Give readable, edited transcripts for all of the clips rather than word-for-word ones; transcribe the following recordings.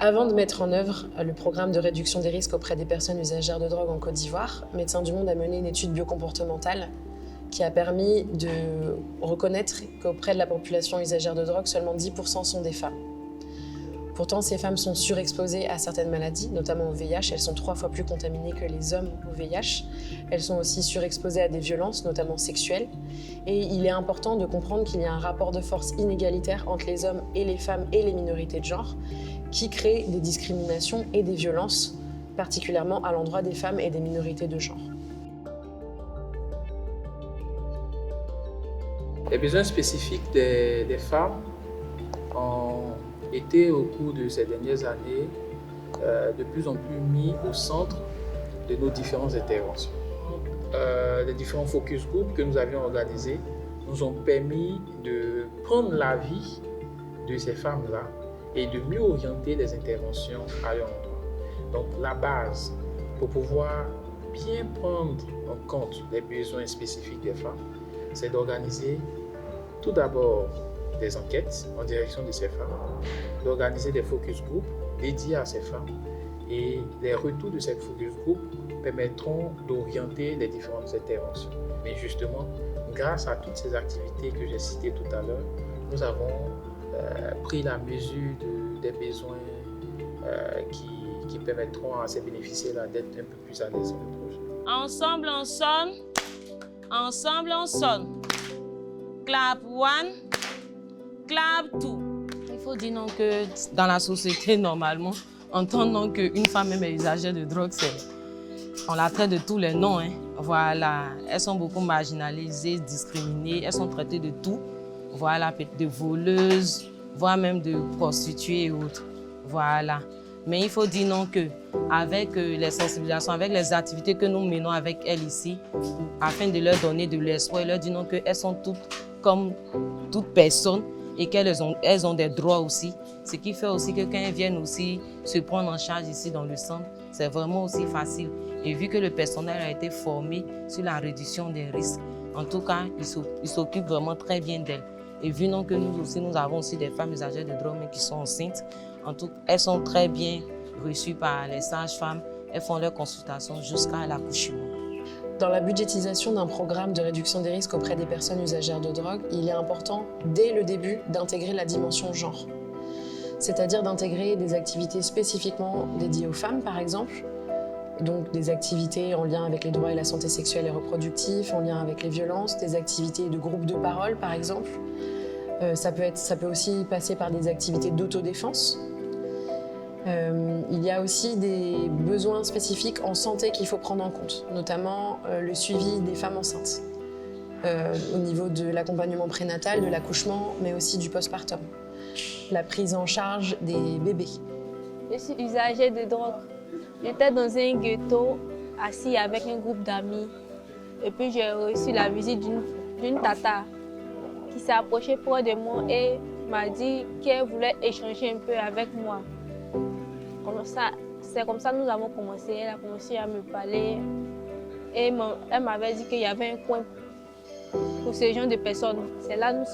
Avant de mettre en œuvre le programme de réduction des risques auprès des personnes usagères de drogue en Côte d'Ivoire, Médecins du Monde a mené une étude biocomportementale qui a permis de reconnaître qu'auprès de la population usagère de drogue, seulement 10% sont des femmes. Pourtant, ces femmes sont surexposées à certaines maladies, notamment au VIH. Elles sont 3 fois plus contaminées que les hommes au VIH. Elles sont aussi surexposées à des violences, notamment sexuelles. Et il est important de comprendre qu'il y a un rapport de force inégalitaire entre les hommes et les femmes et les minorités de genre qui crée des discriminations et des violences, particulièrement à l'endroit des femmes et des minorités de genre. Les besoins spécifiques des femmes ont été, au cours de ces dernières années, de plus en plus mis au centre de nos différentes interventions. Les différents focus group que nous avions organisés nous ont permis de prendre l'avis de ces femmes-là et de mieux orienter les interventions à leur endroit. Donc la base pour pouvoir bien prendre en compte les besoins spécifiques des femmes, c'est d'organiser tout d'abord des enquêtes en direction de ces femmes, d'organiser des focus group dédiés à ces femmes et les retours de ces focus group permettront d'orienter les différentes interventions. Mais justement, grâce à toutes ces activités que j'ai citées tout à l'heure, nous avons pris la mesure des besoins qui permettront à ces bénéficiaires d'être un peu plus à l'aise dans le projet. Ensemble, on sonne. Ensemble, on sonne. Clap one, clap two. Il faut dire non que dans la société, normalement, entendant qu'une femme même est usagère de drogue, on la traite de tous les noms. Hein. Voilà. Elles sont beaucoup marginalisées, discriminées, elles sont traitées de tout. Voilà, de voleuses, voire même de prostituées et autres. Voilà. Mais il faut dire non qu'avec les sensibilisations, avec les activités que nous menons avec elles ici, afin de leur donner de l'espoir et leur dire non qu'elles sont toutes comme toute personne et qu'elles ont des droits aussi. Ce qui fait aussi que quand elles viennent aussi se prendre en charge ici dans le centre, c'est vraiment aussi facile. Et vu que le personnel a été formé sur la réduction des risques, en tout cas, il s'occupe vraiment très bien d'elles. Et vu non que nous aussi, nous avons aussi des femmes usagères de drogue mais qui sont enceintes, en tout, elles sont très bien reçues par les sages-femmes. Elles font leurs consultations jusqu'à l'accouchement. Dans la budgétisation d'un programme de réduction des risques auprès des personnes usagères de drogue, il est important, dès le début, d'intégrer la dimension genre. C'est-à-dire d'intégrer des activités spécifiquement dédiées aux femmes, par exemple, donc des activités en lien avec les droits et la santé sexuelle et reproductive, en lien avec les violences, des activités de groupe de parole, par exemple. Ça peut aussi passer par des activités d'autodéfense. Il y a aussi des besoins spécifiques en santé qu'il faut prendre en compte, notamment le suivi des femmes enceintes, au niveau de l'accompagnement prénatal, de l'accouchement, mais aussi du postpartum. La prise en charge des bébés. Je suis usagère de drogue. J'étais dans un ghetto, assis avec un groupe d'amis. Et puis j'ai reçu la visite d'une tata qui s'est approchée près de moi et m'a dit qu'elle voulait échanger un peu avec moi. C'est comme ça que nous avons commencé. Elle a commencé à me parler et elle m'avait dit qu'il y avait un coin pour ce genre de personnes. C'est là que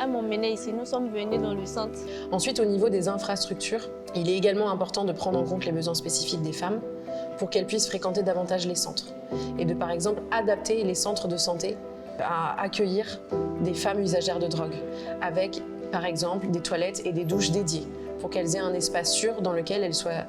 elles m'ont mené ici, nous sommes venus dans le centre. Ensuite, au niveau des infrastructures, il est également important de prendre en compte les besoins spécifiques des femmes pour qu'elles puissent fréquenter davantage les centres et de, par exemple, adapter les centres de santé à accueillir des femmes usagères de drogue avec, par exemple, des toilettes et des douches dédiées pour qu'elles aient un espace sûr dans lequel elles soient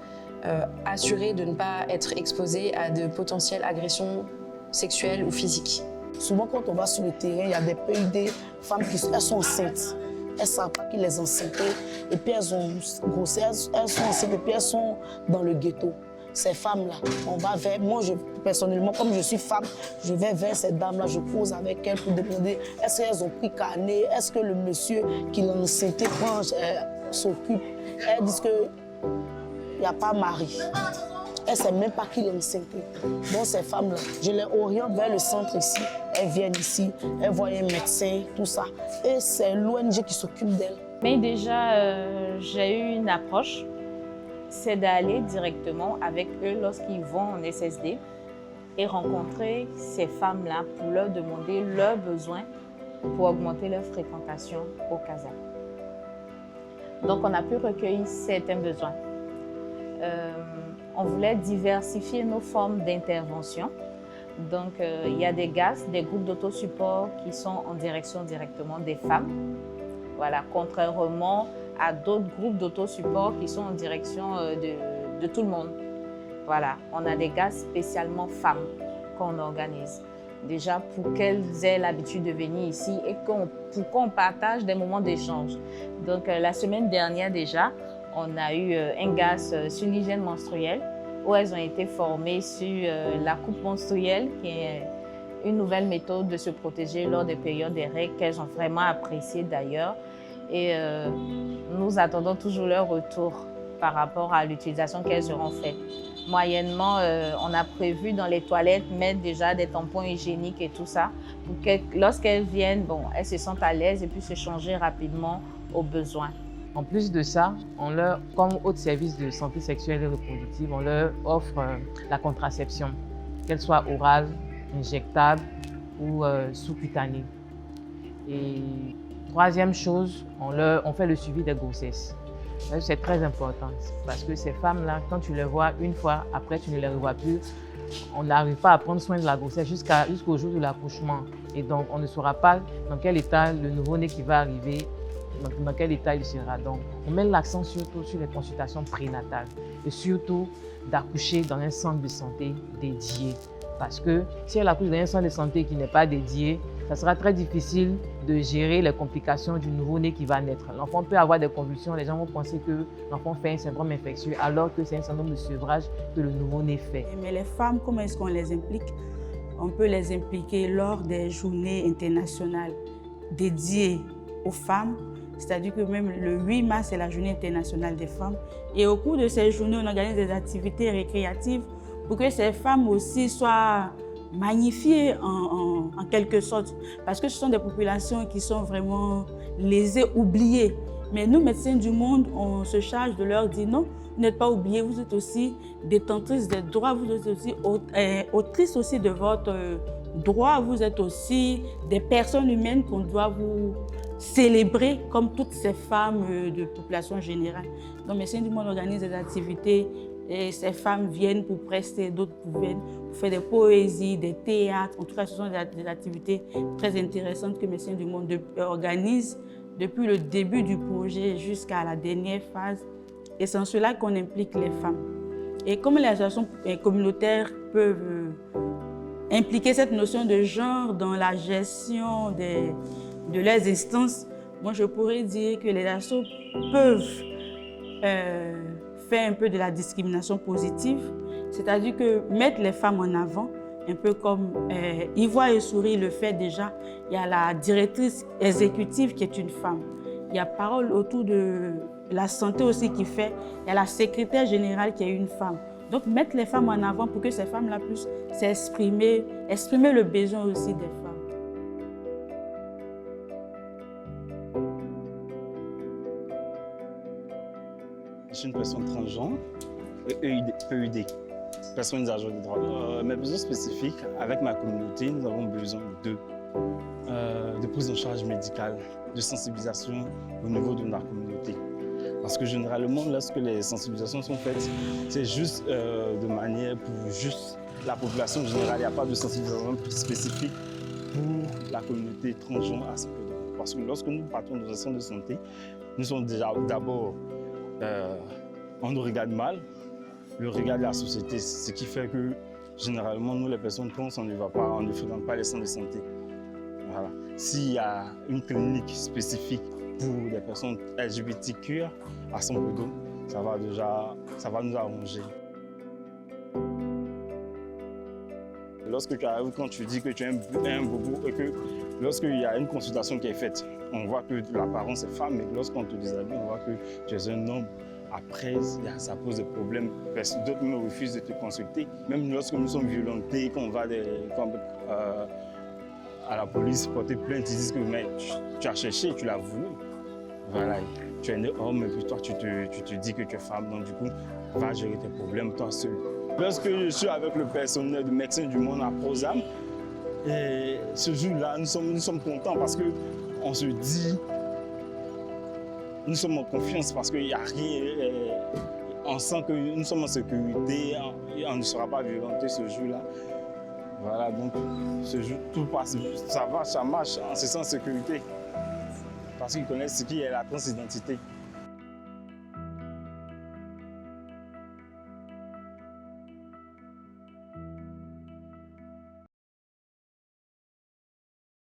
assurées de ne pas être exposées à de potentielles agressions sexuelles ou physiques. Souvent, quand on va sur le terrain, il y a des PUD, femmes qui elles sont enceintes. Elles ne savent pas qu'ils les enceintaient. Et puis elles ont grossé, elles sont enceintes et puis elles sont dans le ghetto. Ces femmes-là, on va vers... Moi, personnellement, comme je suis femme, je vais vers ces dames-là, je cause avec elles pour demander est-ce qu'elles ont pris carnet, est-ce que le monsieur qui l'a enceinté s'occupe. Elles disent qu'il n'y a pas mari. Elles ne savent même pas qui l'a enceinté. Donc ces femmes-là, je les oriente vers le centre ici. Elles viennent ici, elles voient un médecin, tout ça. Et c'est l'ONG qui s'occupe d'elles. Mais déjà, j'ai eu une approche. C'est d'aller directement avec eux lorsqu'ils vont en SSD et rencontrer ces femmes-là pour leur demander leurs besoins pour augmenter leur fréquentation au CASA. Donc, on a pu recueillir certains besoins. On voulait diversifier nos formes d'intervention. Donc, il y a des GAS, des groupes d'autosupport qui sont en direction directement des femmes. Voilà, contrairement à d'autres groupes d'autosupport qui sont en direction de tout le monde. Voilà, on a des GAS spécialement femmes qu'on organise. Déjà pour qu'elles aient l'habitude de venir ici et pour qu'on partage des moments d'échange. Donc, la semaine dernière déjà, on a eu un GAS sur l'hygiène menstruelle où elles ont été formées sur la coupe menstruelle, qui est une nouvelle méthode de se protéger lors des périodes des règles qu'elles ont vraiment appréciée d'ailleurs. Et nous attendons toujours leur retour par rapport à l'utilisation qu'elles auront faite. Moyennement, on a prévu dans les toilettes mettre déjà des tampons hygiéniques et tout ça pour que lorsqu'elles viennent, bon, elles se sentent à l'aise et puissent se changer rapidement aux besoins. En plus de ça, comme autre service de santé sexuelle et reproductive, on leur offre la contraception, qu'elle soit orale, injectable ou sous-cutanée. Et troisième chose, on fait le suivi des grossesses. C'est très important parce que ces femmes-là, quand tu les vois une fois, après tu ne les revois plus, on n'arrive pas à prendre soin de la grossesse jusqu'au jour de l'accouchement. Et donc, on ne saura pas dans quel état le nouveau-né qui va arriver, dans quel état il sera. Donc, on met l'accent surtout sur les consultations prénatales et surtout d'accoucher dans un centre de santé dédié. Parce que si elle accouche dans un centre de santé qui n'est pas dédié, ça sera très difficile de gérer les complications du nouveau-né qui va naître. L'enfant peut avoir des convulsions, les gens vont penser que l'enfant fait un syndrome infectieux alors que c'est un syndrome de sevrage que le nouveau-né fait. Mais les femmes, comment est-ce qu'on les implique? On peut les impliquer lors des journées internationales dédiées aux femmes. C'est-à-dire que même le 8 mars, c'est la journée internationale des femmes. Et au cours de ces journées, on organise des activités récréatives pour que ces femmes aussi soient magnifiées en quelque sorte. Parce que ce sont des populations qui sont vraiment lésées, oubliées. Mais nous, médecins du monde, on se charge de leur dire non, vous n'êtes pas oubliés, vous êtes aussi détentrices des droits, vous êtes aussi autrices aussi de votre droit, vous êtes aussi des personnes humaines qu'on doit vous célébrer comme toutes ces femmes de population générale. Donc, Médecins du monde organise des activités et ces femmes viennent pour prester, d'autres viennent pour faire des poésies, des théâtres. En tout cas, ce sont des activités très intéressantes que Médecins du monde organise depuis le début du projet jusqu'à la dernière phase. Et c'est en cela qu'on implique les femmes. Et comment les associations communautaires peuvent impliquer cette notion de genre dans la gestion de leurs instances, moi je pourrais dire que les assos peuvent faire un peu de la discrimination positive, c'est-à-dire que mettre les femmes en avant, un peu comme Ivoire et Souris le fait déjà. Il y a la directrice exécutive qui est une femme. Il y a Parole autour de la santé aussi qui fait. Il y a la secrétaire générale qui est une femme. Donc mettre les femmes en avant pour que ces femmes-là puissent s'exprimer, exprimer le besoin aussi des femmes. Je suis une personne transgenre, PUD, personne usagère de drogue. Mes besoins spécifiques, avec ma communauté, nous avons besoin de prise en charge médicale, de sensibilisation au niveau de la communauté. Parce que généralement, lorsque les sensibilisations sont faites, c'est juste de manière pour juste la population générale. Il n'y a pas de sensibilisation spécifique pour la communauté transgenre à ce peu. Parce que lorsque nous partons dans un centre de santé, nous sommes déjà d'abord, on nous regarde mal, le regard de la société, ce qui fait que généralement, nous les personnes trans, on ne va pas, on ne fréquente pas les centres de santé. Voilà. S'il y a une clinique spécifique pour des personnes LGBTQ à son peu ça va nous arranger. Lorsque tu arrives, quand tu dis que tu es un bobo et que lorsqu'il y a une consultation qui est faite, on voit que l'apparence est femme, mais lorsqu'on te déshabille, on voit que tu es un homme. Après, ça pose des problèmes. D'autres me refusent de te consulter. Même lorsque nous sommes violentés, quand on va à la police porter plainte, ils disent que mais, tu as cherché, tu l'as voulu. Voilà, tu es un homme et puis toi tu te dis que tu es femme, donc du coup, va gérer tes problèmes toi seul. Lorsque je suis avec le personnel de Médecins du monde à Prosam, et ce jour-là, nous sommes contents parce qu'on se dit, nous sommes en confiance parce qu'il n'y a rien, on sent que nous sommes en sécurité, on ne sera pas violenté ce jour-là. Voilà, donc ce jour, tout passe, ça va, ça marche, on se sent en sécurité. Parce qu'ils connaissent ce qui est la transidentité.